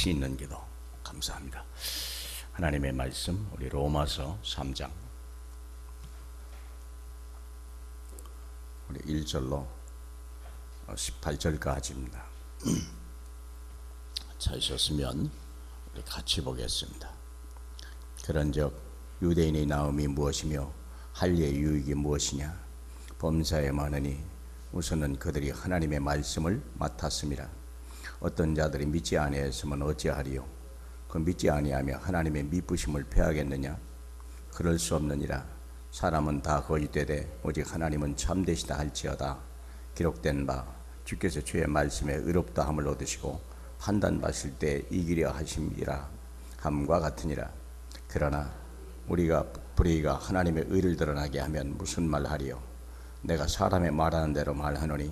다시 있는 기도 감사합니다. 하나님의 말씀 우리 로마서 3장 우리 1절로 18절까지입니다. 찾으셨으면 우리 같이 보겠습니다. 그런즉 유대인의 나음이 무엇이며 할례의 유익이 무엇이냐? 범사에 많으니 우선은 그들이 하나님의 말씀을 맡았음이라. 어떤 자들이 믿지 아니하였으면 어찌하리요? 그 믿지 아니하며 하나님의 미쁘심을 패하겠느냐? 그럴 수 없느니라. 사람은 다 거짓되되 오직 하나님은 참되시다 할지어다. 기록된 바 주께서 주의 말씀에 의롭다 함을 얻으시고 판단받으실 때 이기려 하심이라 함과 같으니라. 그러나 우리가 불의가 하나님의 의를 드러나게 하면 무슨 말하리요? 내가 사람의 말하는 대로 말하노니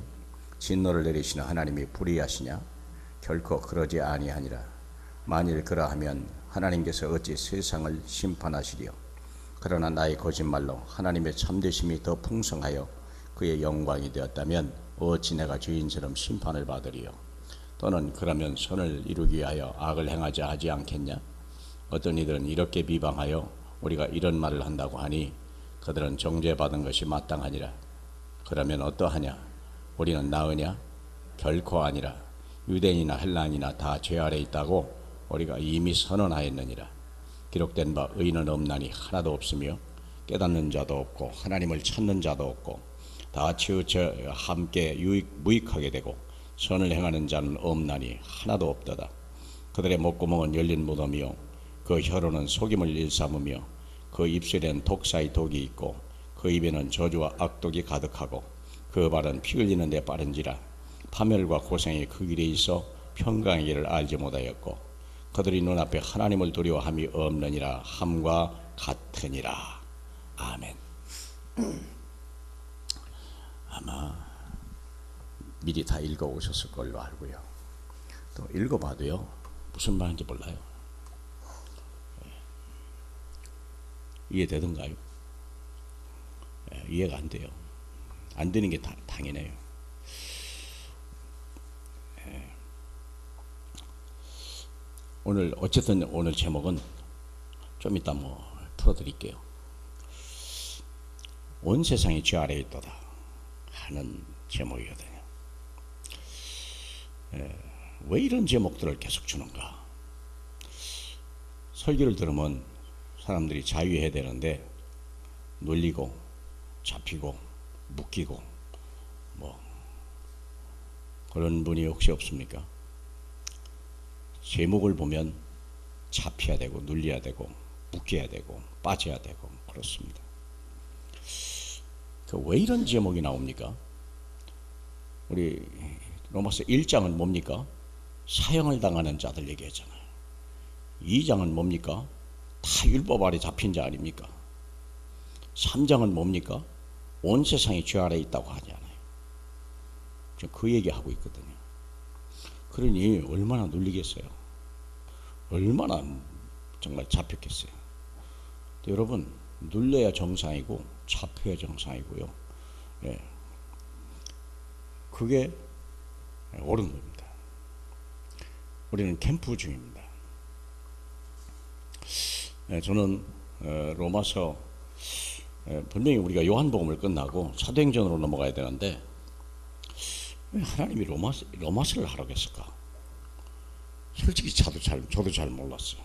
진노를 내리시는 하나님이 불의하시냐? 결코 그러지 아니하니라. 만일 그러하면 하나님께서 어찌 세상을 심판하시리요? 그러나 나의 거짓말로 하나님의 참되심이 더 풍성하여 그의 영광이 되었다면 어찌 내가 죄인처럼 심판을 받으리요? 또는 그러면 선을 이루기 위하여 악을 행하자 하지 않겠냐? 어떤 이들은 이렇게 비방하여 우리가 이런 말을 한다고 하니 그들은 정죄받은 것이 마땅하니라. 그러면 어떠하냐? 우리는 나으냐? 결코 아니라. 유대인이나 헬라인이나 다 죄 아래 있다고 우리가 이미 선언하였느니라. 기록된 바 의인은 없나니 하나도 없으며 깨닫는 자도 없고 하나님을 찾는 자도 없고 다 치우쳐 함께 무익하게 되고 선을 행하는 자는 없나니 하나도 없도다. 그들의 목구멍은 열린 무덤이요 그 혀로는 속임을 일삼으며 그 입술에는 독사의 독이 있고 그 입에는 저주와 악독이 가득하고 그 발은 피 흘리는 데 빠른지라. 파멸과 고생이 그 길에 있어 평강의 길을 알지 못하였고 그들이 눈앞에 하나님을 두려워함이 없느니라 함과 같으니라. 아멘. 아마 미리 다 읽어오셨을 걸로 알고요. 또 읽어봐도요 무슨 말인지 몰라요. 이해되던가요? 이해가 안 돼요. 안 되는 게 당연해요. 오늘 어쨌든 오늘 제목은 좀 이따 풀어드릴게요. 온 세상이 죄 아래에 있도다 하는 제목이거든요. 왜 이런 제목들을 계속 주는가? 설교를 들으면 사람들이 자유해야 되는데 놀리고 잡히고 묶이고 그런 분이 혹시 없습니까? 제목을 보면 잡혀야 되고 눌려야 되고 묶여야 되고 빠져야 되고 그렇습니다. 왜 이런 제목이 나옵니까? 우리 로마서 1장은 뭡니까? 사형을 당하는 자들 얘기하잖아요. 2장은 뭡니까? 다 율법 아래 잡힌 자 아닙니까? 3장은 뭡니까? 온 세상이 죄 아래 있다고 하잖아요. 그 얘기하고 있거든요. 그러니 얼마나 눌리겠어요? 얼마나 정말 잡혔겠어요? 여러분 눌려야 정상이고 잡혀야 정상이고요. 그게 옳은 겁니다. 우리는 캠프 중입니다. 저는 로마서 분명히 우리가 요한복음을 끝나고 사도행전으로 넘어가야 되는데 왜 하나님이 로마서를 하라고 했을까? 솔직히 저도 잘 몰랐어요.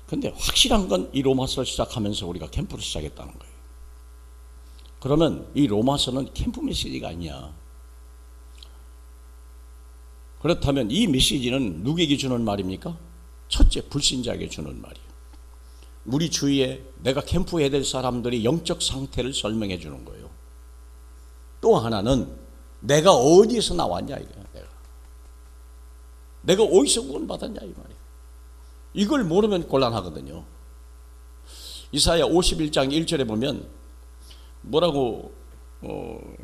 근데 확실한 건 이 로마서를 시작하면서 우리가 캠프를 시작했다는 거예요. 그러면 이 로마서는 캠프 메시지가 아니야. 그렇다면 이 메시지는 누구에게 주는 말입니까? 첫째, 불신자에게 주는 말이에요. 우리 주위에 내가 캠프해야 될 사람들이 영적 상태를 설명해 주는 거예요. 또 하나는 내가 어디에서 나왔냐 이거야. 내가 어디서 구원받았냐 이 말이에요. 이걸 모르면 곤란하거든요. 이사야 51장 1절에 보면 뭐라고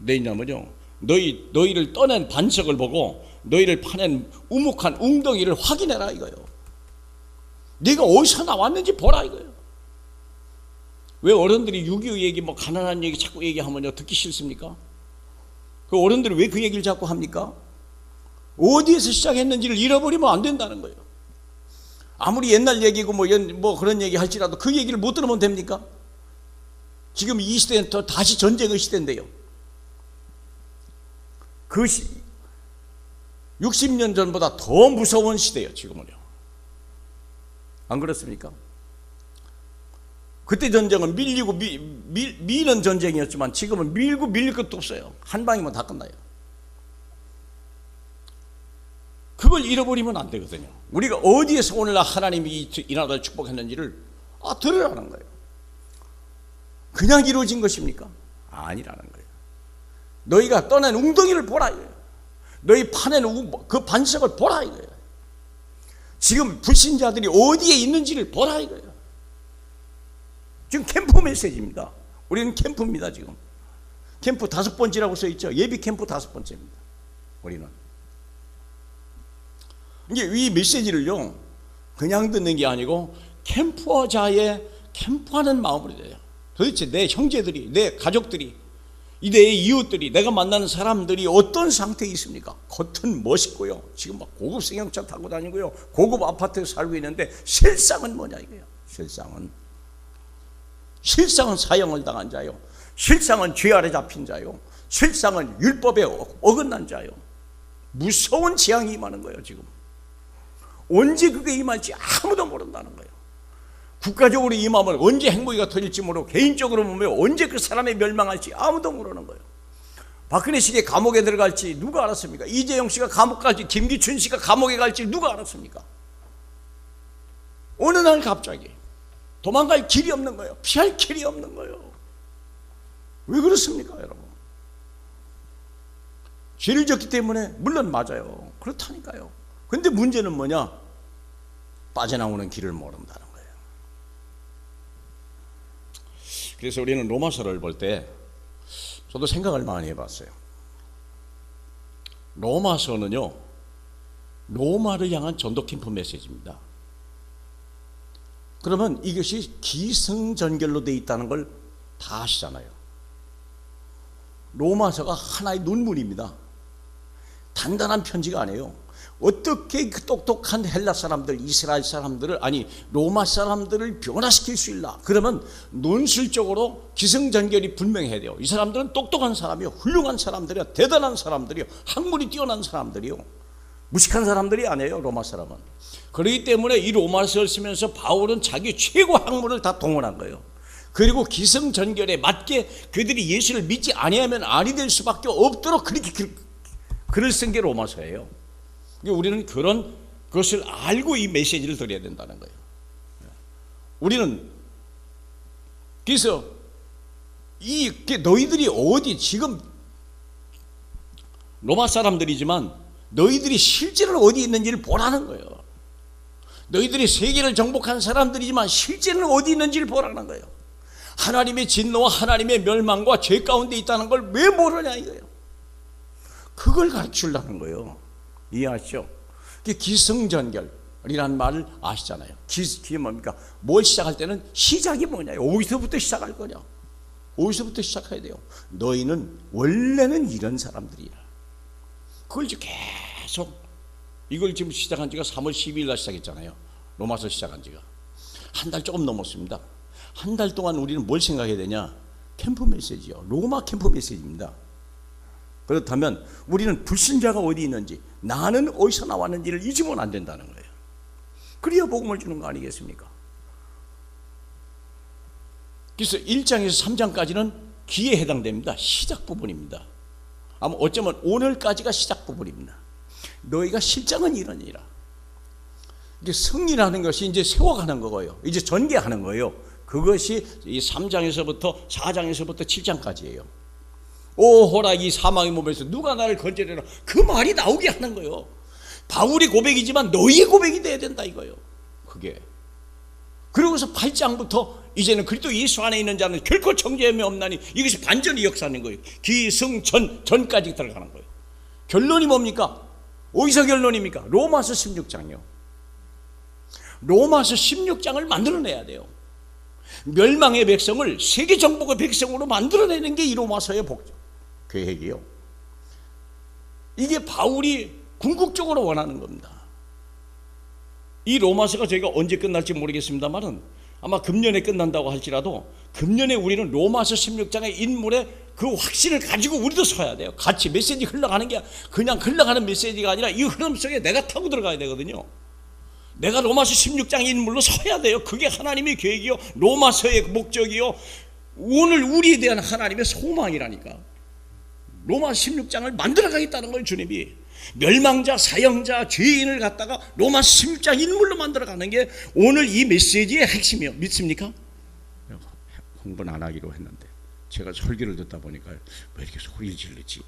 돼 있냐면요. 너희를 떠낸 반석을 보고 너희를 파낸 우묵한 웅덩이를 확인해라 이거예요. 네가 어디서 나왔는지 보라 이거예요. 왜 어른들이 6.25 얘기 가난한 얘기 자꾸 얘기하면요 듣기 싫습니까? 그 어른들이 왜 그 얘기를 자꾸 합니까? 어디에서 시작했는지를 잃어버리면 안 된다는 거예요. 아무리 옛날 얘기고 뭐 그런 얘기 할지라도 그 얘기를 못 들으면 됩니까? 지금 이 시대는 또 다시 전쟁의 시대인데요. 60년 전보다 더 무서운 시대예요, 지금은요. 안 그렇습니까? 그때 전쟁은 밀리고 미는 전쟁이었지만 지금은 밀고 밀릴 것도 없어요. 한 방이면 다 끝나요. 그걸 잃어버리면 안 되거든요. 우리가 어디에서 오늘날 하나님이 이 나라를 축복했는지를 들으라는 거예요. 그냥 이루어진 것입니까? 아니라는 거예요. 너희가 떠낸 웅덩이를 보라 이거예요. 너희 파낸 그 반석을 보라 이거예요. 지금 불신자들이 어디에 있는지를 보라 이거예요. 지금 캠프 메시지입니다. 우리는 캠프입니다. 지금 캠프 5번째라고 써있죠. 예비 캠프 5번째입니다. 우리는 이게 이 메시지를요 그냥 듣는 게 아니고 캠프자의 캠프하는 마음으로 돼요. 도대체 내 형제들이, 내 가족들이, 내 이웃들이, 내가 만나는 사람들이 어떤 상태에 있습니까? 겉은 멋있고요, 지금 막 고급 승용차 타고 다니고요, 고급 아파트에 살고 있는데 실상은 뭐냐 이거예요. 실상은 사형을 당한 자요, 실상은 죄 아래 잡힌 자요, 실상은 율법에 어긋난 자요. 무서운 재앙이 임하는 거예요. 지금 언제 그게 임할지 아무도 모른다는 거예요. 국가적으로 임하면 언제 행복이가 터질지 모르고, 개인적으로 보면 언제 그 사람이 멸망할지 아무도 모르는 거예요. 박근혜 씨가 감옥에 들어갈지 누가 알았습니까? 이재용 씨가 감옥 갈지, 김기춘 씨가 감옥에 갈지 누가 알았습니까? 어느 날 갑자기 도망갈 길이 없는 거예요. 피할 길이 없는 거예요. 왜 그렇습니까, 여러분? 죄를 졌기 때문에 물론 맞아요. 그렇다니까요. 근데 문제는 뭐냐? 빠져나오는 길을 모른다는 거예요. 그래서 우리는 로마서를 볼 때 저도 생각을 많이 해봤어요. 로마서는요, 로마를 향한 전도 캠프 메시지입니다. 그러면 이것이 기승전결로 되어 있다는 걸 다 아시잖아요. 로마서가 하나의 논문입니다. 단단한 편지가 아니에요. 어떻게 그 똑똑한 헬라 사람들, 이스라엘 사람들을, 아니 로마 사람들을 변화시킬 수 있나? 그러면 논술적으로 기승전결이 분명해야 돼요. 이 사람들은 똑똑한 사람이요, 훌륭한 사람들이요, 대단한 사람들이요, 학문이 뛰어난 사람들이요, 무식한 사람들이 아니에요, 로마 사람은. 그렇기 때문에 이 로마서를 쓰면서 바울은 자기 최고 학문을 다 동원한 거예요. 그리고 기승전결에 맞게 그들이 예수를 믿지 아니하면 아니 될 수밖에 없도록 그렇게 글을 쓴 게 로마서예요. 우리는 그런 것을 알고 이 메시지를 드려야 된다는 거예요. 우리는 그래서 너희들이 어디, 지금 로마 사람들이지만 너희들이 실제로 어디 있는지를 보라는 거예요. 너희들이 세계를 정복한 사람들이지만 실제는 어디 있는지를 보라는 거예요. 하나님의 진노와 하나님의 멸망과 죄 가운데 있다는 걸 왜 모르냐 이거예요. 그걸 가르치려는 거예요. 이해하시죠? 기승전결이라는 말을 아시잖아요. 기가 뭡니까? 뭘 시작할 때는 시작이 뭐냐? 어디서부터 시작할 거냐? 어디서부터 시작해야 돼요? 너희는 원래는 이런 사람들이라. 그걸 이제 계속, 이걸 지금 시작한 지가 3월 12일 날 시작했잖아요. 로마서 시작한 지가 한 달 조금 넘었습니다. 한 달 동안 우리는 뭘 생각해야 되냐? 캠프 메시지요. 로마 캠프 메시지입니다. 그렇다면 우리는 불신자가 어디 있는지, 나는 어디서 나왔는지를 잊으면 안 된다는 거예요. 그래야 복음을 주는 거 아니겠습니까? 그래서 1장에서 3장까지는 기에 해당됩니다. 시작 부분입니다. 아마 어쩌면 오늘까지가 시작 부분입니다. 너희가 실장은 이러니라. 이제 승리라는 것이 이제 세워가는 거고요. 이제 전개하는 거예요. 그것이 이 3장에서부터 4장에서부터 7장까지예요. 오호라 이 사망의 몸에서 누가 나를 건져내라, 그 말이 나오게 하는 거예요. 바울이 고백이지만 너희의 고백이 돼야 된다 이거예요. 그게. 그러고서 8장부터 이제는 그리스도 예수 안에 있는 자는 결코 정죄함이 없나니, 이것이 반전의 역사인 거예요. 기승전까지 들어가는 거예요. 결론이 뭡니까? 어디서 결론입니까? 로마서 16장이요. 로마서 16장을 만들어내야 돼요. 멸망의 백성을 세계 정복의 백성으로 만들어내는 게 이 로마서의 계획이에요. 이게 바울이 궁극적으로 원하는 겁니다. 이 로마서가 저희가 언제 끝날지 모르겠습니다만은 아마 금년에 끝난다고 할지라도 금년에 우리는 로마서 16장의 인물의 그 확신을 가지고 우리도 서야 돼요. 같이 메시지 흘러가는 게 그냥 흘러가는 메시지가 아니라 이 흐름 속에 내가 타고 들어가야 되거든요. 내가 로마서 16장 인물로 서야 돼요. 그게 하나님의 계획이요, 로마서의 목적이요, 오늘 우리에 대한 하나님의 소망이라니까. 로마서 16장을 만들어가겠다는 걸 주님이 멸망자, 사형자, 죄인을 갖다가 로마서 16장 인물로 만들어가는 게 오늘 이 메시지의 핵심이요. 믿습니까? 홍보는 안 하기로 했는데 제가 설교를 듣다 보니까 왜 이렇게 소리를 지르지?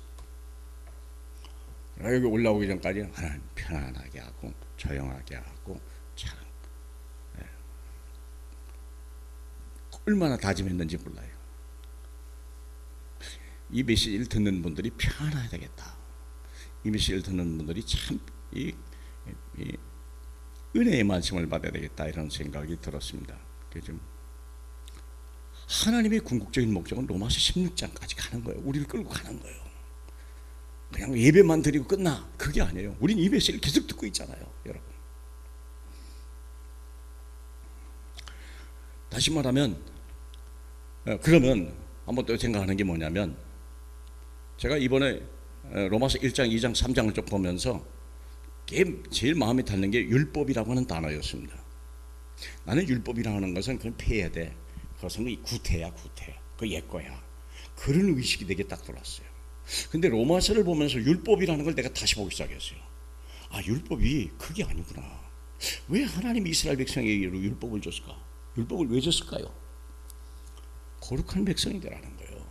여기 올라오기 전까지 하나님 편안하게 하고 조용하게 하고 참 얼마나 다짐했는지 몰라요. 이 메시지를 듣는 분들이 편안해야 되겠다. 이 메시지를 듣는 분들이 참 이 은혜의 말씀을 받아야 되겠다 이런 생각이 들었습니다. 좀 하나님의 궁극적인 목적은 로마서 16장까지 가는 거예요. 우리를 끌고 가는 거예요. 그냥 예배만 드리고 끝나, 그게 아니에요. 우린 이 메시지를 계속 듣고 있잖아요, 여러분. 다시 말하면 그러면 한번 또 생각하는 게 뭐냐면, 제가 이번에 로마서 1장, 2장, 3장을 좀 보면서 제일 마음에 닿는 게 율법이라고 하는 단어였습니다. 나는 율법이라고 하는 것은 그건 폐해야 돼. 그것은 구태야, 구태. 그 옛거야. 그런 의식이 내게 딱 들어왔어요. 근데 로마서를 보면서 율법이라는 걸 내가 다시 보기 시작했어요. 아, 율법이 그게 아니구나. 왜 하나님이 이스라엘 백성에게 율법을 줬을까? 율법을 왜 줬을까요? 거룩한 백성이 되라는 거예요.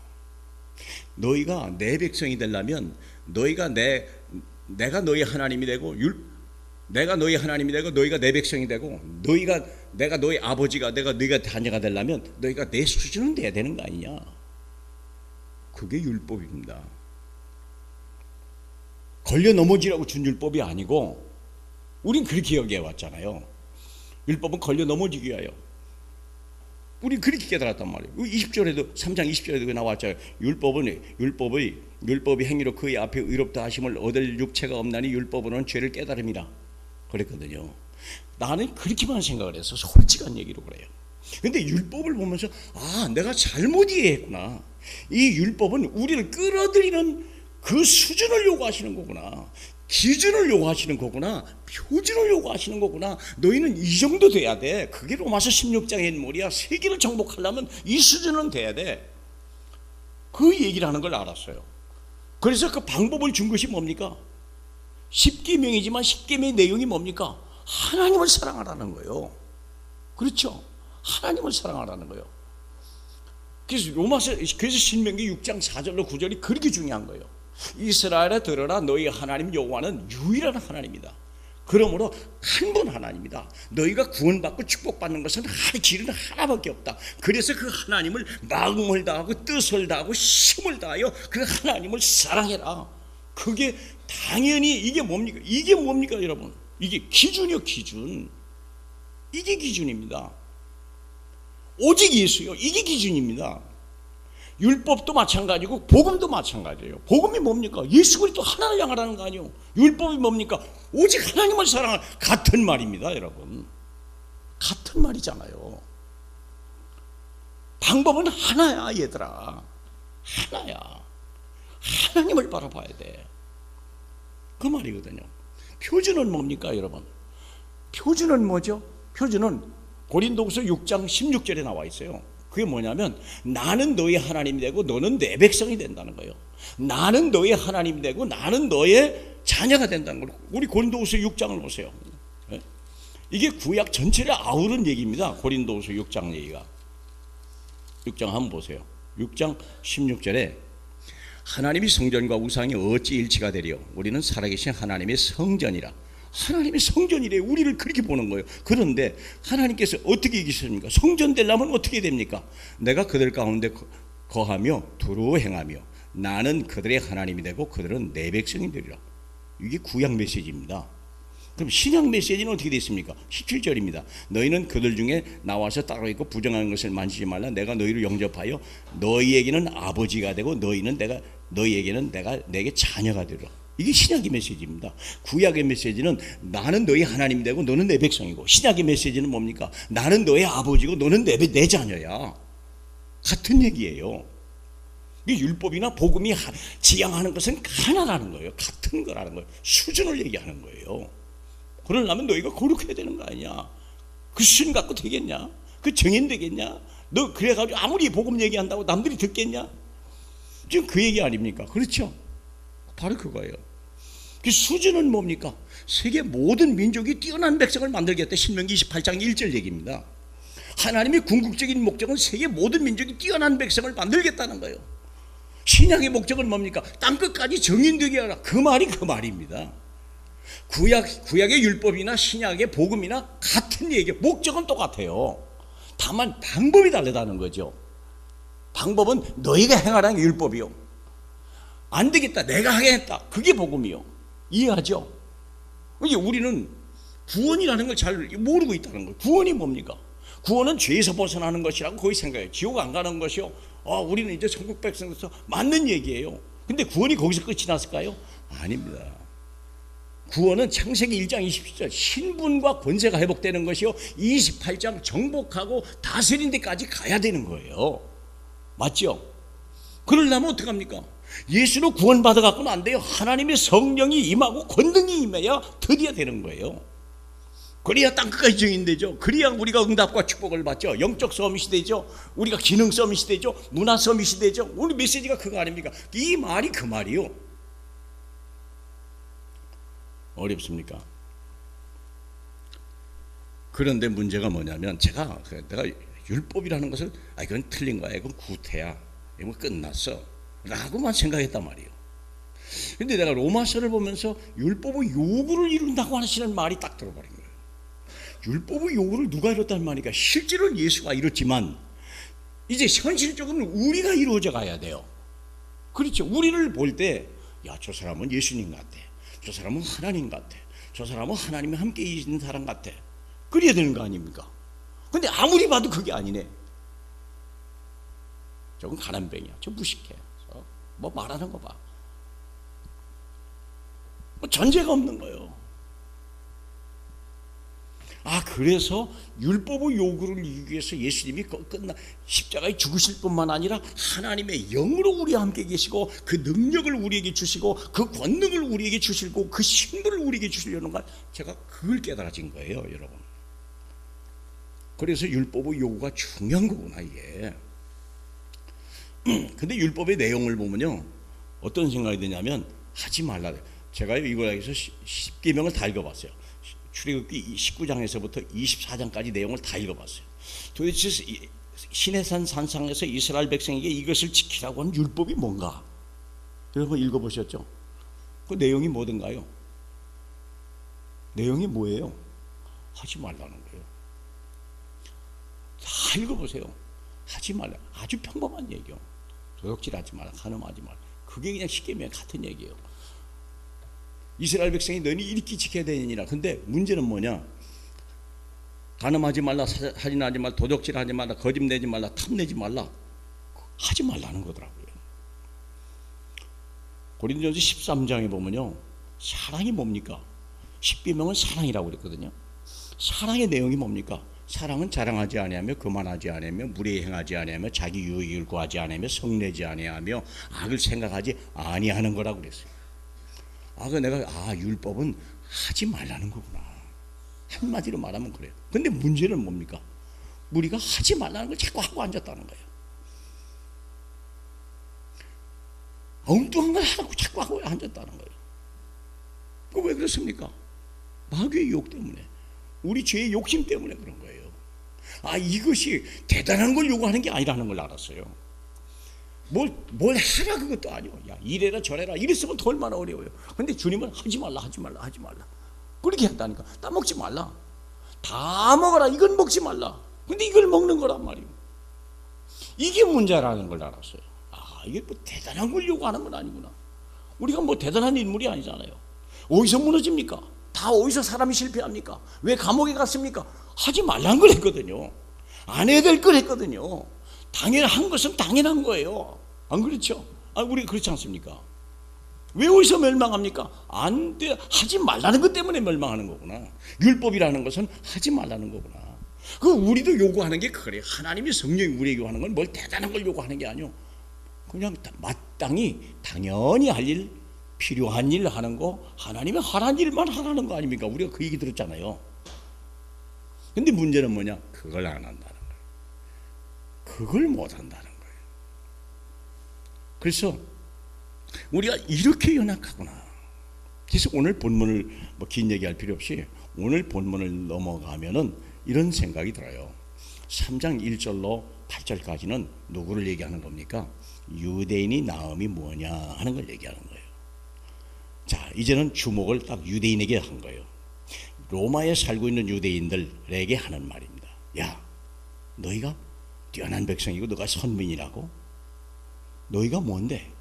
너희가 내 백성이 되려면 너희가 내가 너희 하나님이 되고 내가 너희 하나님이 되고 너희가 내 백성이 되고 내가 너희 아버지가 되고 너희가 자녀가 되려면 너희가 내 수준은 돼야 되는 거 아니냐. 그게 율법입니다. 걸려 넘어지라고 준 율법이 아니고 우린 그렇게 여겨왔잖아요. 율법은 걸려 넘어지기 위하여. 우린 그렇게 깨달았단 말이에요. 20절에도 3장 20절에도 나왔잖아요. 율법이 행위로 그의 앞에 의롭다 하심을 얻을 육체가 없나니 율법으로는 죄를 깨달음이라 그랬거든요. 나는 그렇게만 생각을 해서 솔직한 얘기로 그래요. 근데 율법을 보면서 아, 내가 잘못 이해했구나. 이 율법은 우리를 끌어들이는 그 수준을 요구하시는 거구나. 기준을 요구하시는 거구나. 표준을 요구하시는 거구나. 너희는 이 정도 돼야 돼. 그게 로마서 16장의 인물이야. 세계를 정복하려면 이 수준은 돼야 돼. 그 얘기를 하는 걸 알았어요. 그래서 그 방법을 준 것이 뭡니까? 10계명이지만 10계명의 내용이 뭡니까? 하나님을 사랑하라는 거예요. 그렇죠? 하나님을 사랑하라는 거예요. 그래서 신명기 6장 4절로 9절이 그렇게 중요한 거예요. 이스라엘아 들으라, 너희 하나님 여호와는 유일한 하나님이다. 그러므로 한 분 하나님이다. 너희가 구원받고 축복받는 것은 길은 하나밖에 없다. 그래서 그 하나님을 마음을 다하고 뜻을 다하고 힘을 다하여 그 하나님을 사랑해라. 그게 당연히 이게 뭡니까? 이게 뭡니까 여러분? 이게 기준이요, 기준. 이게 기준입니다. 오직 예수요, 이게 기준입니다. 율법도 마찬가지고 복음도 마찬가지예요. 복음이 뭡니까? 예수 그리스도 하나를 향하라는 거 아니에요. 율법이 뭡니까? 오직 하나님을 사랑하는, 같은 말입니다, 여러분. 같은 말이잖아요. 방법은 하나야, 얘들아. 하나야. 하나님을 바라봐야 돼. 그 말이거든요. 표준은 뭡니까, 여러분? 표준은 뭐죠? 표준은 고린도후서 6장 16절에 나와 있어요. 그게 뭐냐면 나는 너희 하나님이 되고 너는 내 백성이 된다는 거예요. 나는 너희 하나님이 되고 나는 너의 자녀가 된다는 거예요. 우리 고린도후서 6장을 보세요. 이게 구약 전체를 아우른 얘기입니다. 고린도후서 6장 얘기가. 6장 한번 보세요. 6장 16절에 하나님이 성전과 우상이 어찌 일치가 되리요? 우리는 살아계신 하나님의 성전이라. 하나님의 성전이래. 우리를 그렇게 보는 거예요. 그런데 하나님께서 어떻게 얘기하십니까? 성전 되려면 어떻게 됩니까? 내가 그들 가운데 거하며 두루 행하며 나는 그들의 하나님이 되고 그들은 내 백성이 되리라. 이게 구약 메시지입니다. 그럼 신약 메시지는 어떻게 되어 있습니까? 17절입니다. 너희는 그들 중에 나와서 따로 있고 부정하는 것을 만지지 말라. 내가 너희를 영접하여 너희에게는 아버지가 되고 너희에게는 내가 내게 자녀가 되리라. 이게 신약의 메시지입니다. 구약의 메시지는 나는 너희 하나님 되고 너는 내 백성이고, 신약의 메시지는 뭡니까? 나는 너의 아버지고 너는 내 자녀야. 같은 얘기예요. 이 율법이나 복음이 지향하는 것은 하나라는 거예요. 같은 거라는 거예요. 수준을 얘기하는 거예요. 그러려면 너희가 거룩해야 되는 거 아니냐? 그 수준 갖고 되겠냐? 그 정인 되겠냐? 너 그래가지고 아무리 복음 얘기한다고 남들이 듣겠냐? 지금 그 얘기 아닙니까? 그렇죠? 바로 그거예요. 그 수준은 뭡니까? 세계 모든 민족이 뛰어난 백성을 만들겠다. 신명기 28장 1절 얘기입니다. 하나님의 궁극적인 목적은 세계 모든 민족이 뛰어난 백성을 만들겠다는 거예요. 신약의 목적은 뭡니까? 땅끝까지 정인되게 하라. 그 말이 그 말입니다. 구약의 율법이나 신약의 복음이나 같은 얘기예요. 목적은 똑같아요. 다만 방법이 다르다는 거죠. 방법은 너희가 행하라는 게 율법이요, 안 되겠다 내가 하겠다 그게 복음이요. 이해하죠? 이제 우리는 구원이라는 걸 잘 모르고 있다는 거예요. 구원이 뭡니까? 구원은 죄에서 벗어나는 것이라고 거의 생각해요. 지옥 안 가는 것이요, 우리는 이제 천국 백성에서 맞는 얘기예요. 근데 구원이 거기서 끝이 났을까요? 아닙니다. 구원은 창세기 1장 27절 신분과 권세가 회복되는 것이요, 28장 정복하고 다스린 데까지 가야 되는 거예요. 맞죠? 그러려면 어떡합니까? 예수로 구원받아 갖고는 안 돼요. 하나님의 성령이 임하고 권능이 임해야 드디어 되는 거예요. 그래야 땅끝까지 증인되죠. 그래야 우리가 응답과 축복을 받죠. 영적 서밋이 되죠. 우리가 기능 서밋이 되죠. 문화 서밋이 되죠. 우리 메시지가 그거 아닙니까? 이 말이 그 말이요. 어렵습니까? 그런데 문제가 뭐냐면 내가 율법이라는 것을 이건 틀린 거야, 이건 구태야, 이건 끝났어 라고만 생각했단 말이에요. 근데 내가 로마서를 보면서 율법의 요구를 이룬다고 하시는 말이 딱 들어버린 거예요. 율법의 요구를 누가 이뤘단 말이니까 실제로는 예수가 이뤘지만 이제 현실적으로는 우리가 이루어져 가야 돼요. 그렇죠? 우리를 볼 때 저 사람은 예수님 같아, 저 사람은 하나님 같아, 저 사람은 하나님이 함께 있는 사람 같아, 그래야 되는 거 아닙니까? 근데 아무리 봐도 그게 아니네. 저건 가난뱅이야, 저 무식해, 뭐 말하는 거 봐, 뭐 전제가 없는 거예요. 그래서 율법의 요구를 이루기 위해서 예수님이 십자가에 죽으실 뿐만 아니라 하나님의 영으로 우리와 함께 계시고 그 능력을 우리에게 주시고 그 권능을 우리에게 주시고 그 신분을 우리에게 주시려는 걸 제가 그걸 깨달아진 거예요, 여러분. 그래서 율법의 요구가 중요한 거구나, 이게. 근데 율법의 내용을 보면요, 어떤 생각이 드냐면 하지 말라. 제가 이거에서 10계명을 다 읽어봤어요. 출애굽기 19장에서부터 24장까지 내용을 다 읽어봤어요. 도대체 시내산 산상에서 이스라엘 백성에게 이것을 지키라고 하는 율법이 뭔가? 여러분 읽어보셨죠? 그 내용이 뭐든가요? 내용이 뭐예요? 하지 말라는 거예요. 다 읽어보세요. 하지 말라. 아주 평범한 얘기요. 도둑질하지 마라, 간음하지 마라. 그게 그냥 십계명 같은 얘기예요. 이스라엘 백성이 너희는 이렇게 지켜야 되느니라. 근데 문제는 뭐냐? 간음하지 말라, 살인하지 말라, 도둑질하지 말라, 거짓내지 말라, 탐내지 말라. 하지 말라는 거더라고요. 고린도전서 13장에 보면요, 사랑이 뭡니까? 십계명은 사랑이라고 그랬거든요. 사랑의 내용이 뭡니까? 사랑은 자랑하지 아니하며 거만하지 아니하며 무례히 행하지 아니하며 자기 유익을 구하지 아니하며 성내지 아니하며 악을 생각하지 아니하는 거라고 그랬어요. 내가 율법은 하지 말라는 거구나. 한마디로 말하면 그래요. 근데 문제는 뭡니까? 우리가 하지 말라는 걸 자꾸 하고 앉았다는 거예요. 엉뚱한 걸 하라고 자꾸 하고 앉았다는 거예요. 그 왜 그렇습니까? 마귀의 유혹 때문에, 우리 죄의 욕심 때문에 그런 거예요. 이것이 대단한 걸 요구하는 게 아니라는 걸 알았어요. 뭘 하라 그것도 아니고, 이래라 저래라 이랬으면 더 얼마나 어려워요. 근데 주님은 하지 말라, 하지 말라, 하지 말라 그렇게 했다니까. 따먹지 말라, 다 먹어라, 이건 먹지 말라. 근데 이걸 먹는 거란 말이에요. 이게 문제라는 걸 알았어요. 이게 뭐 대단한 걸 요구하는 건 아니구나. 우리가 뭐 대단한 인물이 아니잖아요. 어디서 무너집니까? 다 어디서 사람이 실패합니까? 왜 감옥에 갔습니까? 하지 말란 걸 했거든요. 안 해야 될 걸 했거든요. 당연한 것은 당연한 거예요. 안 그렇죠? 우리 그렇지 않습니까? 왜 어디서 멸망합니까? 안 돼, 하지 말라는 것 때문에 멸망하는 거구나. 율법이라는 것은 하지 말라는 거구나. 그 우리도 요구하는 게 그래. 하나님이 성령이 우리에게 요구하는 건 뭘 대단한 걸 요구하는 게 아니오. 그냥 마땅히 당연히 할 일, 필요한 일 하는 거, 하나님이 하라는 일만 하라는 거 아닙니까? 우리가 그 얘기 들었잖아요. 근데 문제는 뭐냐? 그걸 안 한다는 거예요. 그걸 못 한다는 거예요. 그래서 우리가 이렇게 연약하구나. 그래서 오늘 본문을 긴 얘기할 필요 없이 오늘 본문을 넘어가면은 이런 생각이 들어요. 3장 1절로 8절까지는 누구를 얘기하는 겁니까? 유대인이 나음이 뭐냐 하는 걸 얘기하는 거예요. 자, 이제는 주목을 딱 유대인에게 한 거예요. 로마에 살고 있는 유대인들에게 하는 말입니다. 야, 너희가 뛰어난 백성이고 너가 선민이라고? 너희가 뭔데?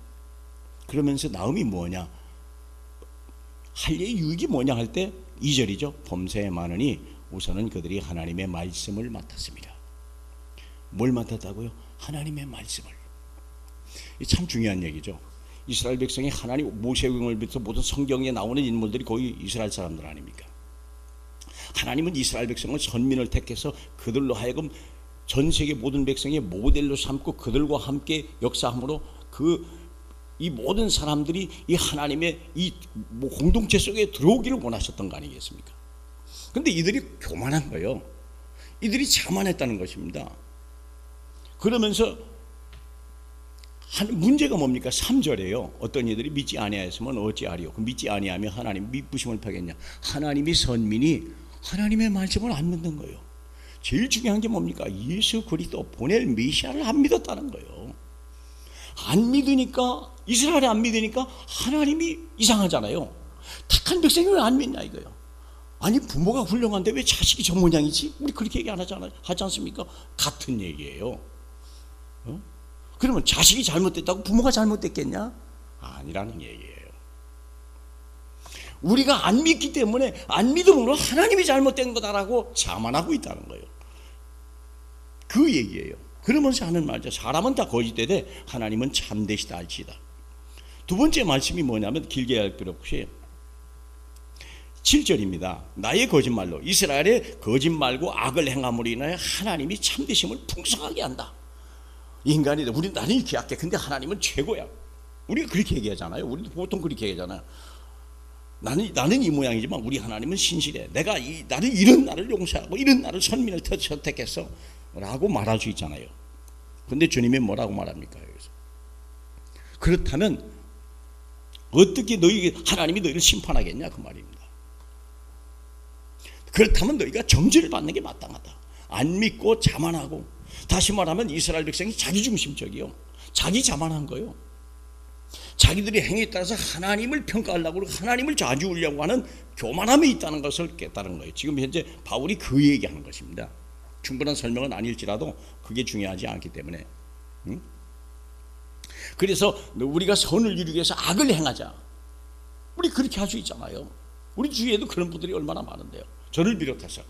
그러면서 나음이 뭐냐? 할례의 유익이 뭐냐 할 때 2절이죠. 범사에 많으니 우선은 그들이 하나님의 말씀을 맡았습니다. 뭘 맡았다고요? 하나님의 말씀을. 참 중요한 얘기죠. 이스라엘 백성이 하나님 모세경을 비롯해서 모든 성경에 나오는 인물들이 거의 이스라엘 사람들 아닙니까? 하나님은 이스라엘 백성을 선민을 택해서 그들로 하여금 전 세계 모든 백성의 모델로 삼고 그들과 함께 역사함으로 이 모든 사람들이 이 하나님의 이 공동체 속에 들어오기를 원하셨던 거 아니겠습니까? 근데 이들이 교만한 거예요. 이들이 자만했다는 것입니다. 그러면서 문제가 뭡니까? 3절에요. 어떤 이들이 믿지 아니하였으면 어찌하리요? 믿지 아니하면 하나님 미쁘심을 파겠냐? 하나님이 선민이 하나님의 말씀을 안 믿는 거예요. 제일 중요한 게 뭡니까? 예수 그리스도 보낼 메시아를 안 믿었다는 거예요. 안 믿으니까, 이스라엘이 안 믿으니까 하나님이 이상하잖아요. 택한 백성이 왜 안 믿냐 이거예요. 아니 부모가 훌륭한데 왜 자식이 저 모양이지? 우리 그렇게 얘기 안 하잖아요. 하지 않습니까? 같은 얘기예요. 그러면 자식이 잘못됐다고 부모가 잘못됐겠냐? 아니라는 얘기예요. 우리가 안 믿기 때문에 안 믿음으로 하나님이 잘못된 거다라고 자만하고 있다는 거예요. 그 얘기예요. 그러면서 하는 말이죠. 사람은 다 거짓되되 하나님은 참되시다 할지다. 두 번째 말씀이 뭐냐면 길게 할 필요 없이 7절입니다. 나의 거짓말로 이스라엘의 거짓말고 악을 행함으로 인하여 하나님이 참되심을 풍성하게 한다. 인간이 나는 이렇게 약해. 근데 하나님은 최고야. 우리가 그렇게 얘기하잖아요. 우리도 보통 그렇게 얘기하잖아요. 나는 이 모양이지만 우리 하나님은 신실해. 나는 이런 나를 용서하고 이런 나를 선민을 선택했어 라고 말할 수 있잖아요. 근데 주님이 뭐라고 말합니까? 여기서 그렇다면 어떻게 하나님이 너희를 심판하겠냐 그 말입니다. 그렇다면 너희가 정죄를 받는 게 마땅하다. 안 믿고 자만하고, 다시 말하면 이스라엘 백성이 자기중심적이요, 자기 자만한 거예요. 자기들의 행위에 따라서 하나님을 평가하려고 그러고 하나님을 좌지우려고 하는 교만함이 있다는 것을 깨달은 거예요. 지금 현재 바울이 그 얘기하는 것입니다. 충분한 설명은 아닐지라도 그게 중요하지 않기 때문에. 그래서 우리가 선을 이루기 위해서 악을 행하자, 우리 그렇게 할 수 있잖아요. 우리 주위에도 그런 분들이 얼마나 많은데요, 저를 비롯해서.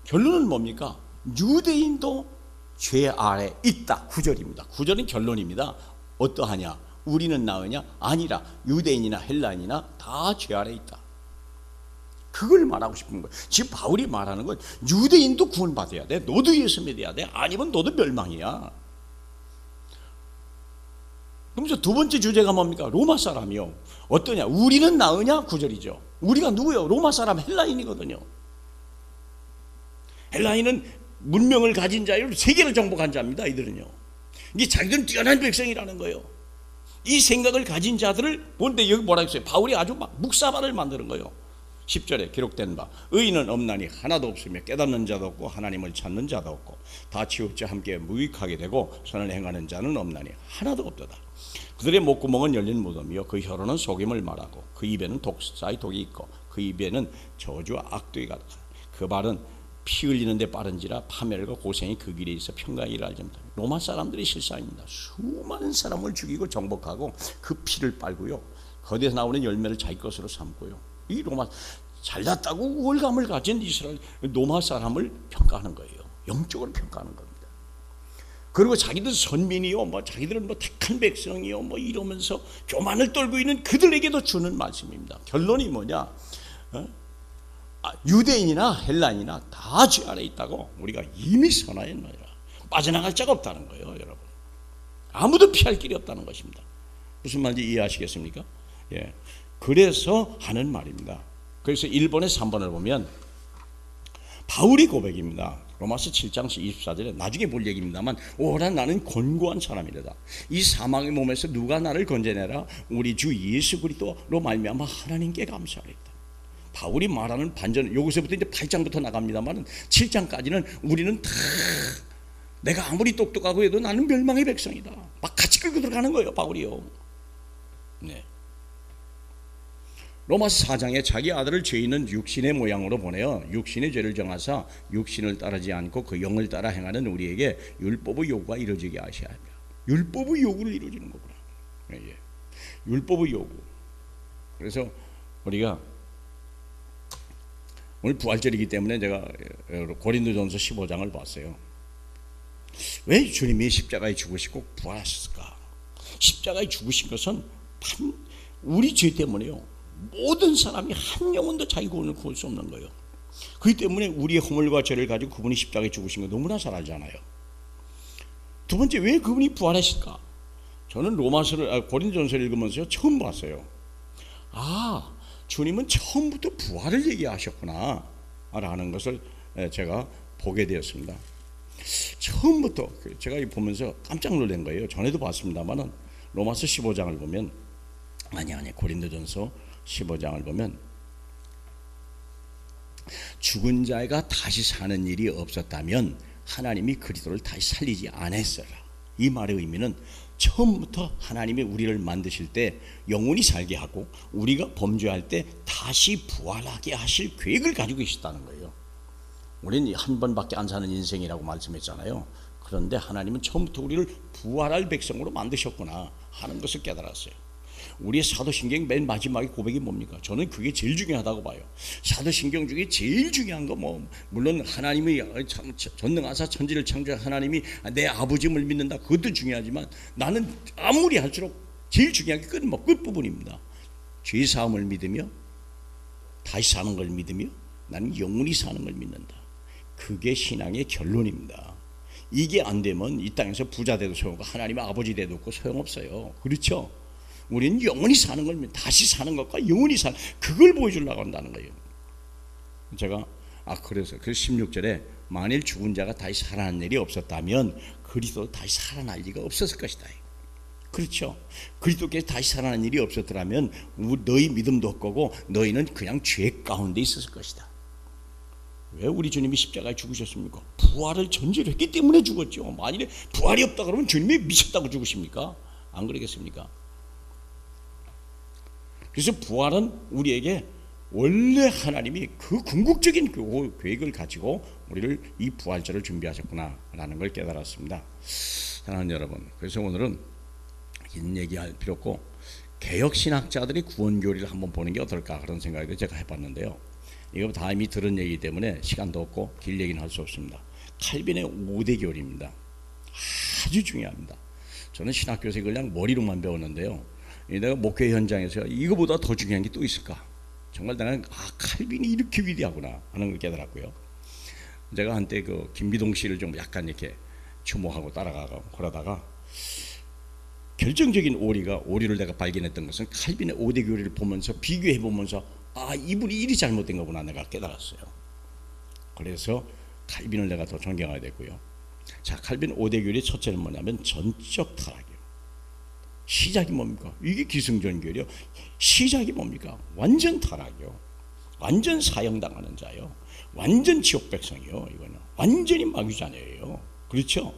결론은 뭡니까? 유대인도 죄 아래 있다. 9절입니다. 9절은 결론입니다. 어떠하냐? 우리는 나으냐? 아니라 유대인이나 헬라인이나 다 죄 아래 있다. 그걸 말하고 싶은 거예요. 지금 바울이 말하는 건 유대인도 구원받아야 돼. 너도 예수 믿어야 돼. 아니면 너도 멸망이야. 그러면서 두 번째 주제가 뭡니까? 로마 사람이요. 어떠냐? 우리는 나으냐? 9절이죠. 우리가 누구요? 로마 사람, 헬라인이거든요. 헬라인은 문명을 가진 자예요. 세계를 정복한 자입니다. 이들은요. 이게 자기들은 뛰어난 백성이라는 거예요. 이 생각을 가진 자들을 보는데 여기 뭐라 했어요? 바울이 아주 막 묵사발을 만드는 거예요. 10절에 기록된 바 의인은 없나니 하나도 없으며 깨닫는 자도 없고 하나님을 찾는 자도 없고 다 치우쳐 함께 무익하게 되고 선을 행하는 자는 없나니 하나도 없도다. 그들의 목구멍은 열린 무덤이요 그 혀로는 속임을 말하고 그 입에는 독사의 독이 있고 그 입에는 저주와 악독이 가득하다. 그 발은 피 흘리는데 빠른지라 파멸과 고생이 그 길에 있어 평강이 일하지 못합니다. 로마 사람들이 실상입니다. 수많은 사람을 죽이고 정복하고 그 피를 빨고요, 거기에서 나오는 열매를 자기 것으로 삼고요, 이 로마 잘났다고 우월감을 가진 이스라엘 로마 사람을 평가하는 거예요. 영적으로 평가하는 겁니다. 그리고 자기들 선민이요, 뭐 자기들은 뭐 택한 백성이요, 뭐 이러면서 교만을 떨고 있는 그들에게도 주는 말씀입니다. 결론이 뭐냐? 유대인이나 헬라인이나 다 죄 아래 있다고 우리가 이미 선언했노라. 빠져나갈 자가 없다는 거예요, 여러분. 아무도 피할 길이 없다는 것입니다. 무슨 말인지 이해하시겠습니까? 예. 그래서 하는 말입니다. 그래서 1번의 3번을 보면 바울이 고백입니다. 로마서 7장 24절에 나중에 볼 얘기입니다만, 오라 나는 곤고한 사람이라다. 이 사망의 몸에서 누가 나를 건져내라. 우리 주 예수 그리스도로 말미암아 하나님께 감사하리이다. 바울이 말하는 반전, 여기서부터 이제 8장부터 나갑니다만 7장까지는 우리는 다 내가 아무리 똑똑하고 해도 나는 멸망의 백성이다. 막 같이 끌고 들어가는 거예요, 바울이요. 네. 로마서 4장에 자기 아들을 죄 있는 육신의 모양으로 보내어 육신의 죄를 정하사 육신을 따르지 않고 그 영을 따라 행하는 우리에게 율법의 요구가 이루어지게 하셔야 합니다. 율법의 요구를 이루어지는 거구나. 예. 율법의 요구. 그래서 우리가 오늘 부활절이기 때문에 제가 고린도전서 15장을 봤어요. 왜 주님이 십자가에 죽으시고 부활하셨을까? 십자가에 죽으신 것은 우리 죄 때문에요. 모든 사람이 한 영혼도 자기 구원을 구할 수 없는 거예요. 그렇기 때문에 우리의 허물과 죄를 가지고 그분이 십자가에 죽으신 거 너무나 잘 알잖아요. 두 번째, 왜 그분이 부활하실까? 저는 고린도전서를 읽으면서 처음 봤어요. 주님은 처음부터 부활을 얘기하셨구나 라는 것을 제가 보게 되었습니다. 처음부터 제가 보면서 깜짝 놀란 거예요. 전에도 봤습니다만 로마서 15장을 보면 고린도전서 15장을 보면 죽은 자가 다시 사는 일이 없었다면 하나님이 그리스도를 다시 살리지 않았어라. 이 말의 의미는 처음부터 하나님이 우리를 만드실 때 영원히 살게 하고 우리가 범죄할 때 다시 부활하게 하실 계획을 가지고 계시다는 거예요. 우리는 한 번밖에 안 사는 인생이라고 말씀했잖아요. 그런데 하나님은 처음부터 우리를 부활할 백성으로 만드셨구나 하는 것을 깨달았어요. 우리의 사도신경 맨 마지막에 고백이 뭡니까? 저는 그게 제일 중요하다고 봐요. 사도신경 중에 제일 중요한 거 물론 하나님이 전능하사 천지를 창조한 하나님이 내 아버지임을 믿는다, 그것도 중요하지만 나는 아무리 할수록 제일 중요한 게 끝부분입니다. 죄사함을 믿으며 다시 사는 걸 믿으며 나는 영원히 사는 걸 믿는다. 그게 신앙의 결론입니다. 이게 안 되면 이 땅에서 부자 돼도 소용없고 하나님의 아버지 돼도 없고 소용없어요. 그렇죠? 우리는 영원히 사는 걸, 다시 사는 것과 영원히 사는, 그걸 보여주려고 한다는 거예요. 제가 그래서 그 16절에 만일 죽은 자가 다시 살아난 일이 없었다면 그리스도 다시 살아날 리가 없었을 것이다. 그렇죠? 그리스도께서 다시 살아난 일이 없었더라면 너희 믿음도 없고 너희는 그냥 죄 가운데 있었을 것이다. 왜 우리 주님이 십자가에 죽으셨습니까? 부활을 전제로 했기 때문에 죽었죠. 만일에 부활이 없다 그러면 주님이 미쳤다고 죽으십니까? 안 그러겠습니까? 그래서 부활은 우리에게 원래 하나님이 그 궁극적인 계획을 가지고 우리를 이 부활절을 준비하셨구나라는 걸 깨달았습니다. 사랑하는 여러분, 그래서 오늘은 긴 얘기할 필요 없고 개혁신학자들의 구원교리를 한번 보는 게 어떨까 그런 생각을 제가 해봤는데요. 이거 다 이미 들은 얘기이기 때문에 시간도 없고 길 얘기는 할 수 없습니다. 칼빈의 5대 교리입니다. 아주 중요합니다. 저는 신학교에서 이걸 그냥 머리로만 배웠는데요. 내가 목회 현장에서 이거보다 더 중요한 게 또 있을까? 정말 나는 칼빈이 이렇게 위대하구나 하는 걸 깨달았고요. 제가 한때 그 김비동 씨를 좀 약간 이렇게 추모하고 따라가고 그러다가 결정적인 오류를 내가 발견했던 것은 칼빈의 5대 교리를 보면서 비교해 보면서 이분이 일이 잘못된 거구나 내가 깨달았어요. 그래서 칼빈을 내가 더 존경하게 됐고요. 자, 칼빈 5대 교리 첫째는 뭐냐면 전적 타락이에요. 시작이 뭡니까? 이게 기승전결이요. 시작이 뭡니까? 완전 타락이요. 완전 사형당하는 자요. 완전 지옥 백성이요. 이거는 완전히 마귀 자녀예요. 그렇죠?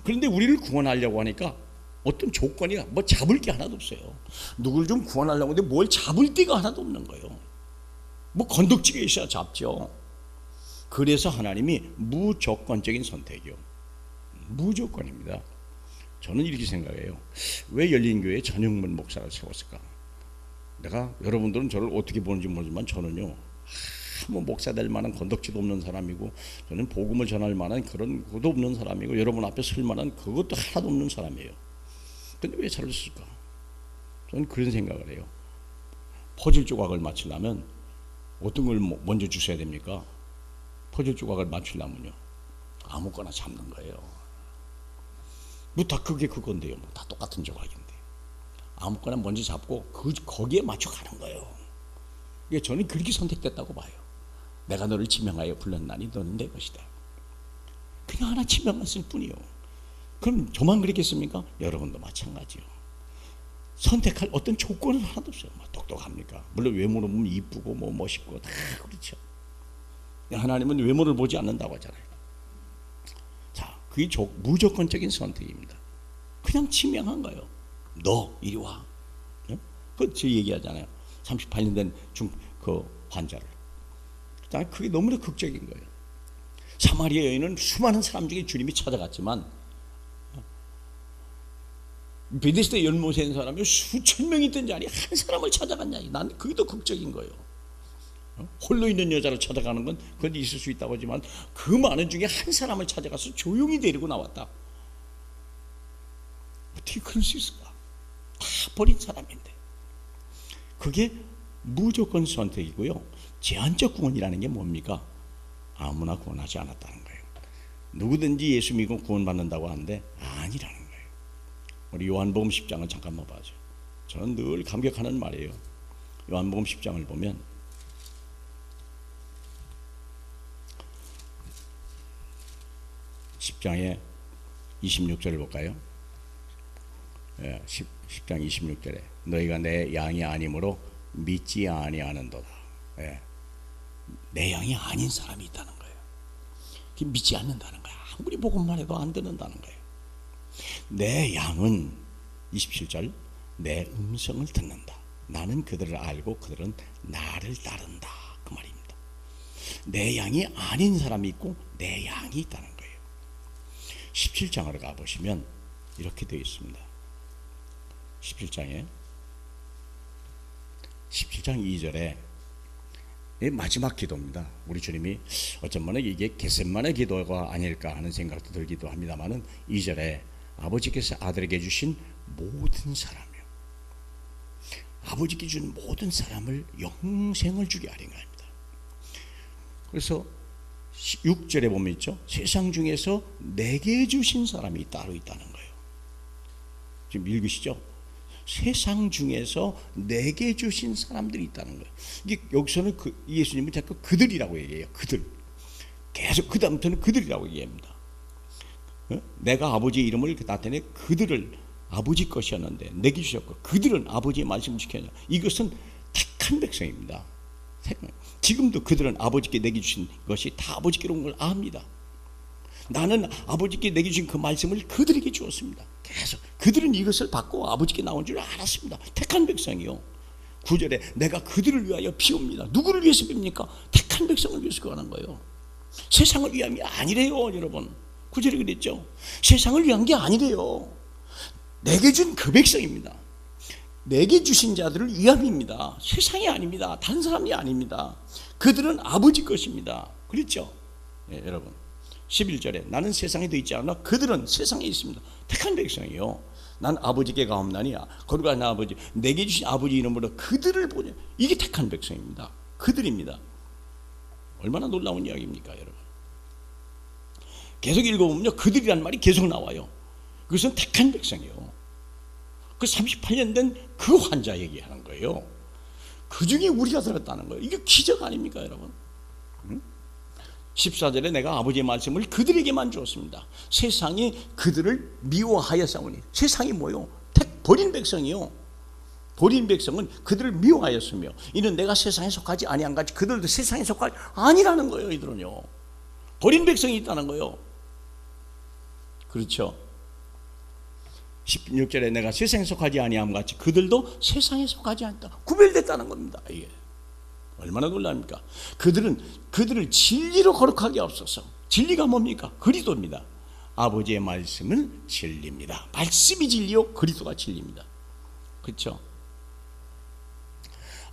그런데 우리를 구원하려고 하니까 어떤 조건이 잡을 게 하나도 없어요. 누굴 좀 구원하려고 하는데 뭘 잡을 데가 하나도 없는 거예요. 건덕지가 있어야 잡죠. 그래서 하나님이 무조건적인 선택이요. 무조건입니다. 저는 이렇게 생각해요. 왜 열린교회에 전영문 목사를 세웠을까? 여러분들은 저를 어떻게 보는지 모르지만 저는요, 뭐 목사 될 만한 건덕지도 없는 사람이고, 저는 복음을 전할 만한 그런 것도 없는 사람이고, 여러분 앞에 설 만한 그것도 하나도 없는 사람이에요. 근데 왜 잘했을까? 저는 그런 생각을 해요. 퍼즐 조각을 맞추려면 어떤 걸 먼저 주셔야 됩니까? 퍼즐 조각을 맞추려면요, 아무거나 잡는 거예요. 뭐 다 그게 그건데요. 뭐 다 똑같은 조각인데 아무거나 먼저 잡고 거기에 맞춰 가는 거예요. 이게 저는 그렇게 선택됐다고 봐요. 내가 너를 지명하여 불렀나니 너는 내 것이다. 그냥 하나 지명했을 뿐이요. 그럼 저만 그랬겠습니까? 여러분도 마찬가지요. 선택할 어떤 조건은 하나도 없어요. 뭐 똑똑합니까? 물론 외모로 보면 이쁘고 뭐 멋있고 다 그렇죠. 하나님은 외모를 보지 않는다고 하잖아요. 자, 그게 무조건적인 선택입니다. 그냥 지명한 거예요. 너 이리 와. 그 제 얘기하잖아요. 38년 된 그 환자를. 그게 너무나 극적인 거예요. 사마리아 여인은 수많은 사람 중에 주님이 찾아갔지만 베데스다 연못에 있는 사람이 수천 명이 있던 자리에 한 사람을 찾아갔냐. 난 그게 더 극적인 거예요. 홀로 있는 여자를 찾아가는 건 그건 있을 수 있다고 하지만 그 많은 중에 한 사람을 찾아가서 조용히 데리고 나왔다. 어떻게 그럴 수 있을까? 다 버린 사람인데. 그게 무조건 선택이고요. 제한적 구원이라는 게 뭡니까? 아무나 구원하지 않았다는 거예요. 누구든지 예수 믿고 구원받는다고 하는데 아니라는 거예요. 우리 요한복음 10장을 잠깐만 봐줘. 저는 늘 감격하는 말이에요. 요한복음 10장을 보면 10장에 26절을 볼까요? 10장 26절에 너희가 내 양이 아니므로 믿지 아니하는도다. 내 양이 아닌 사람이 있다는 거예요. 믿지 않는다는 거예요. 아무리 복음만 해도 안 듣는다는 거예요. 내 양은 27절 내 음성을 듣는다. 나는 그들을 알고 그들은 나를 따른다. 그 말입니다. 내 양이 아닌 사람이 있고 내 양이 있다는 거예요. 17장으로 가보시면 이렇게 되어 있습니다. 17장 2절에 마지막 기도입니다. 우리 주님이 어쩌면 이게 겟세마네 기도가 아닐까 하는 생각도 들기도 합니다만은 2절에 아버지께서 아들에게 주신 모든 사람이요, 아버지께 준 모든 사람을 영생을 주게 하려는 겁니다. 그래서 6절에 보면 있죠. 세상 중에서 내게 주신 사람이 따로 있다는 거예요. 지금 읽으시죠? 세상 중에서 내게 주신 사람들이 있다는 거예요. 이게 여기서는 예수님은 자꾸 그들이라고 얘기해요. 그들. 계속 그 다음부터는 그들이라고 얘기합니다. 내가 아버지의 이름을 나타내 그들을 아버지 것이었는데 내게 주셨고 그들은 아버지의 말씀을 지켰냐. 이것은 택한 백성입니다. 지금도 그들은 아버지께 내게 주신 것이 다 아버지께로 온 걸 압니다. 나는 아버지께 내게 주신 그 말씀을 그들에게 주었습니다. 계속 그들은 이것을 받고 아버지께 나온 줄 알았습니다. 택한 백성이요. 9절에 내가 그들을 위하여 비웁니다. 누구를 위해서 빕니까? 택한 백성을 위해서 구하는 거예요. 세상을 위함이 아니래요, 여러분. 9절에 그랬죠. 세상을 위한 게 아니래요. 내게 준 그 백성입니다. 내게 주신 자들을 위함입니다. 세상이 아닙니다. 다른 사람이 아닙니다. 그들은 아버지 것입니다. 그랬죠? 여러분 11절에 나는 세상에 더 있지 않아 그들은 세상에 있습니다. 택한 백성이요. 난 아버지께 가옵나니 거룩한 아버지 내게 주신 아버지 이름으로 그들을 보냐. 이게 택한 백성입니다. 그들입니다. 얼마나 놀라운 이야기입니까, 여러분. 계속 읽어보면요, 그들이란 말이 계속 나와요. 그것은 택한 백성이요. 그 38년 된 그 환자 얘기하는 거예요. 그 중에 우리가 들었다는 거예요. 이게 기적 아닙니까, 여러분? 14절에 내가 아버지의 말씀을 그들에게만 주었습니다. 세상이 그들을 미워하였사오니. 세상이 뭐요? 버린 백성이요. 버린 백성은 그들을 미워하였으며 이는 내가 세상에 속하지 아니한 같이 그들도 세상에 속하지 아니라는 거예요. 이들은요, 버린 백성이 있다는 거예요. 그렇죠? 16절에 내가 세상에 속하지 아니함 같이 그들도 세상에 속하지 않다. 구별됐다는 겁니다. 이게 얼마나 놀랍니까? 그들을 진리로 거룩하게 하옵소서. 진리가 뭡니까? 그리스도입니다. 아버지의 말씀은 진리입니다. 말씀이 진리요, 그리스도가 진리입니다. 그렇죠?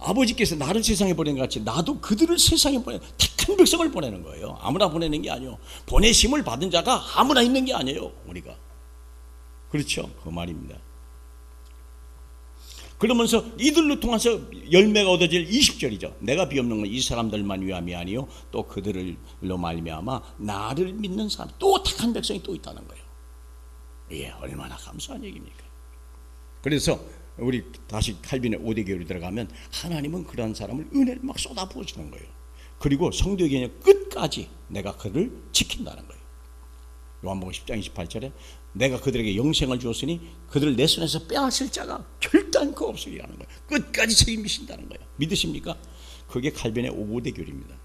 아버지께서 나를 세상에 보낸 것 같이 나도 그들을 세상에 보내, 택한 백성을 보내는 거예요. 아무나 보내는 게 아니에요. 보내심을 받은 자가 아무나 있는 게 아니에요. 우리가. 그렇죠? 그 말입니다. 그러면서 이들로 통해서 열매가 얻어질 20절이죠. 내가 비옵는 건 이 사람들만 위함이 아니요 또 그들로 말미암아 나를 믿는 사람, 또 택한 백성이 또 있다는 거예요. 이게 얼마나 감사한 얘기입니까? 그래서 우리 다시 칼빈의 5대 교리 들어가면 하나님은 그런 사람을 은혜를 막 쏟아부어주는 거예요. 그리고 성도의 개념 끝까지 내가 그를 지킨다는 거예요. 요한복음 10장 28절에 내가 그들에게 영생을 주었으니 그들을 내 손에서 빼앗을 자가 결단코 없으리라는 거예요. 끝까지 책임지신다는 거예요. 믿으십니까? 그게 칼빈의 5대 교리입니다.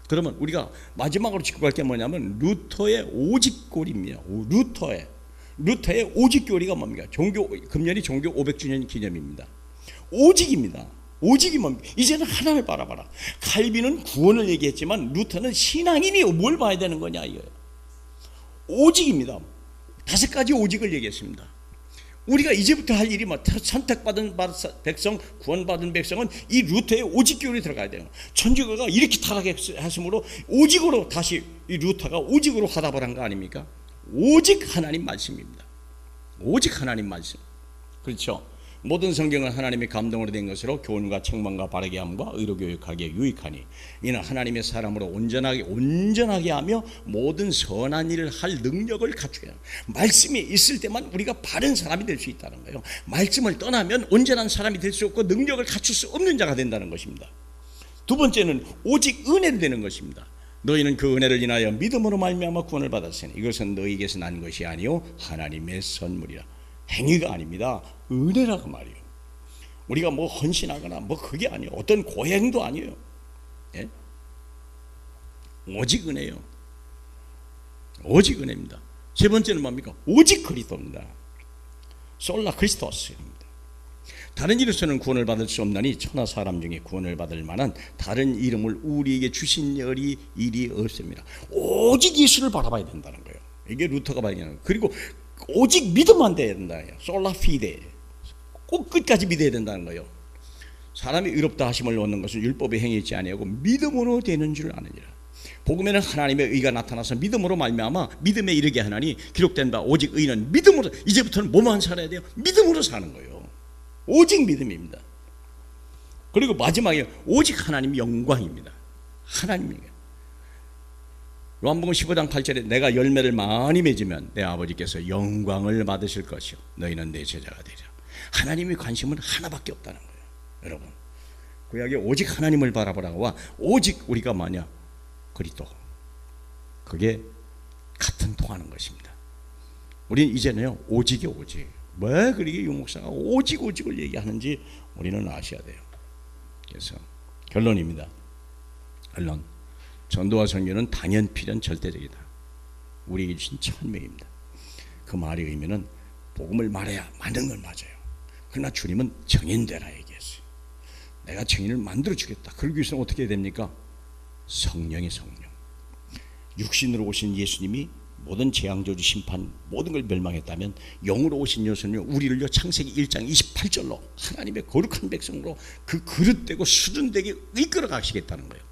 그러면 우리가 마지막으로 짚고 갈 게 뭐냐면 루터의 오직교리입니다. 루터의 오직교리가 뭡니까? 금년이 종교 500주년 기념입니다. 오직입니다. 오직이 뭡니까? 이제는 하나를 바라봐라. 칼빈은 구원을 얘기했지만 루터는 신앙인이 뭘 봐야 되는 거냐 이거예요. 오직입니다. 5가지 오직을 얘기했습니다. 우리가 이제부터 할 일이 선택받은 백성, 구원받은 백성은 이 루터의 오직교리 들어가야 돼요. 천주교가 이렇게 타락했으므로 오직으로 다시 이 루터가 오직으로 화답을 한 거 아닙니까? 오직 하나님 말씀입니다. 오직 하나님 말씀. 그렇죠? 모든 성경은 하나님의 감동으로 된 것으로 교훈과 책망과 바르게 함과 의로 교육하기에 유익하니 이는 하나님의 사람으로 온전하게 하며 모든 선한 일을 할 능력을 갖추게 합니다. 말씀이 있을 때만 우리가 바른 사람이 될 수 있다는 거예요. 말씀을 떠나면 온전한 사람이 될 수 없고 능력을 갖출 수 없는 자가 된다는 것입니다. 두 번째는 오직 은혜를 되는 것입니다. 너희는 그 은혜를 인하여 믿음으로 말미암아 구원을 받았으니 이것은 너희에게서 난 것이 아니요 하나님의 선물이라. 행위가 아닙니다. 은혜라고 말이에요. 우리가 뭐 헌신하거나 뭐 그게 아니에요. 어떤 고행도 아니에요. 예? 오직 은혜요. 오직 은혜입니다. 세 번째는 뭡니까? 오직 그리스도입니다. 솔라 크리스토스입니다. 다른 이로서는 구원을 받을 수 없나니 천하 사람 중에 구원을 받을 만한 다른 이름을 우리에게 주신 일이 없습니다. 오직 예수를 바라봐야 된다는 거예요. 이게 루터가 발견한 거예요. 그리고 오직 믿음만 돼야 된다는 거예요. 솔라 피데. 꼭 끝까지 믿어야 된다는 거예요. 사람이 의롭다 하심을 얻는 것은 율법의 행위 있지 아니하고 믿음으로 되는 줄 아느니라. 복음에는 하나님의 의가 나타나서 믿음으로 말미암아 믿음에 이르게 하나니 기록된 바 오직 의는 믿음으로. 이제부터는 뭐만 살아야 돼요? 믿음으로 사는 거예요. 오직 믿음입니다. 그리고 마지막에 오직 하나님 영광입니다. 하나님이에요. 요한복음 15장 8절에 내가 열매를 많이 맺으면 내 아버지께서 영광을 받으실 것이요 너희는 내 제자가 되리라. 하나님의 관심은 하나밖에 없다는 거예요. 여러분, 구약에 오직 하나님을 바라보라고와 오직 우리가 뭐냐? 그리스도. 그게 같은 통하는 것입니다. 우리는 이제는요 오직이 오직. 왜 그렇게 유목사가 오직을 얘기하는지 우리는 아셔야 돼요. 그래서 결론입니다. 결론. 전도와 선교는 당연 필연 절대적이다. 우리에게 주신 천명입니다. 그 말의 의미는 복음을 말해야 맞는 건 맞아요. 그러나 주님은 정인되라 얘기했어요. 내가 정인을 만들어 주겠다. 그러기 위해서는 어떻게 해야 됩니까? 성령의 성령. 육신으로 오신 예수님이 모든 재앙저주 심판 모든 걸 멸망했다면 영으로 오신 예수님은 우리를요 창세기 1장 28절로 하나님의 거룩한 백성으로 그 그릇되고 수준되게 이끌어 가시겠다는 거예요.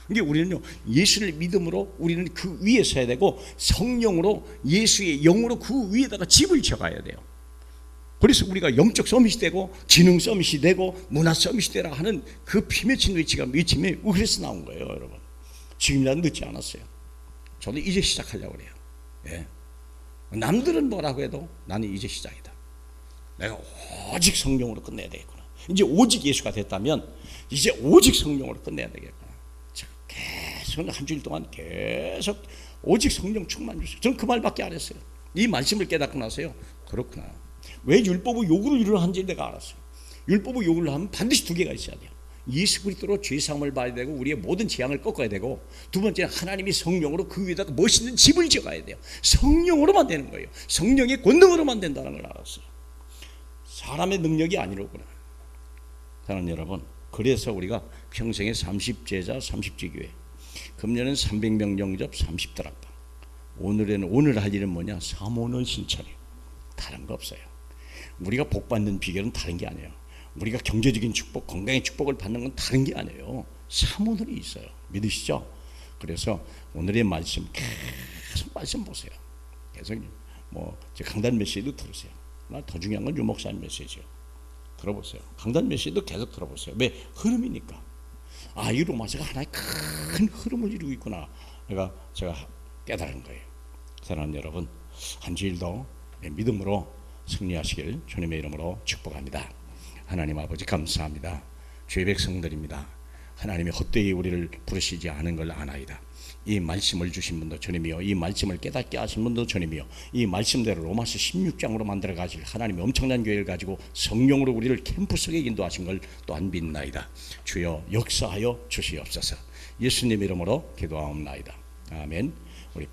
그러니까 우리는요 예수를 믿음으로 우리는 그 위에 서야 되고 성령으로 예수의 영으로 그 위에다가 집을 지어가야 돼요. 그래서 우리가 영적 서밋이 되고 지능 서밋이 되고 문화 서밋이 되라 하는 그 피맺힌 위치가 그래서 나온 거예요. 여러분, 지금이라도 늦지 않았어요. 저도 이제 시작하려고 그래요. 예. 남들은 뭐라고 해도 나는 이제 시작이다. 내가 오직 성령으로 끝내야 되겠구나. 이제 오직 예수가 됐다면 이제 오직 성령으로 끝내야 되겠구나. 계속 한 주일 동안 계속 오직 성령 충만 주세요. 저는 그 말밖에 안 했어요. 이 말씀을 깨닫고 나서요, 그렇구나. 왜 율법의 요구를 하는지 내가 알았어요. 율법의 요구를 하면 반드시 두 개가 있어야 돼요. 예수 그리스도로 죄사함을 받아야 되고 우리의 모든 재앙을 꺾어야 되고, 두 번째는 하나님이 성령으로 그 위에다가 멋있는 집을 지어가야 돼요. 성령으로만 되는 거예요. 성령의 권능으로만 된다는 걸 알았어요. 사람의 능력이 아니로구나. 사랑하는 여러분, 그래서 우리가 평생에 30제자 30지교회, 금년은 300명 영접 30다락방, 오늘 할 일은 뭐냐? 사모는 실천이에요. 다른 거 없어요. 우리가 복 받는 비결은 다른 게 아니에요. 우리가 경제적인 축복, 건강의 축복을 받는 건 다른 게 아니에요. 사모들이 있어요. 믿으시죠? 그래서 오늘의 말씀 계속 말씀 보세요. 계속 강단 메시지도 들으세요. 더 중요한 건 유 목사님 메시지요. 들어보세요. 강단 메시지도 계속 들어보세요. 왜? 흐름이니까. 이 로마서가 하나의 큰 흐름을 이루고 있구나. 제가 깨달은 거예요. 사랑하는 여러분, 한 주일도 믿음으로 승리하시길 주님의 이름으로 축복합니다. 하나님 아버지 감사합니다. 주의 백성들입니다. 하나님이 헛되이 우리를 부르시지 않은 걸 아나이다. 이 말씀을 주신 분도 주님이요, 이 말씀을 깨닫게 하신 분도 주님이요, 이 말씀대로 로마서 16장으로 만들어 가실 하나님의 엄청난 교회를 가지고 성령으로 우리를 캠프 속에 인도하신 걸 또한 믿나이다. 주여 역사하여 주시옵소서. 예수님 이름으로 기도하옵나이다. 아멘. 우리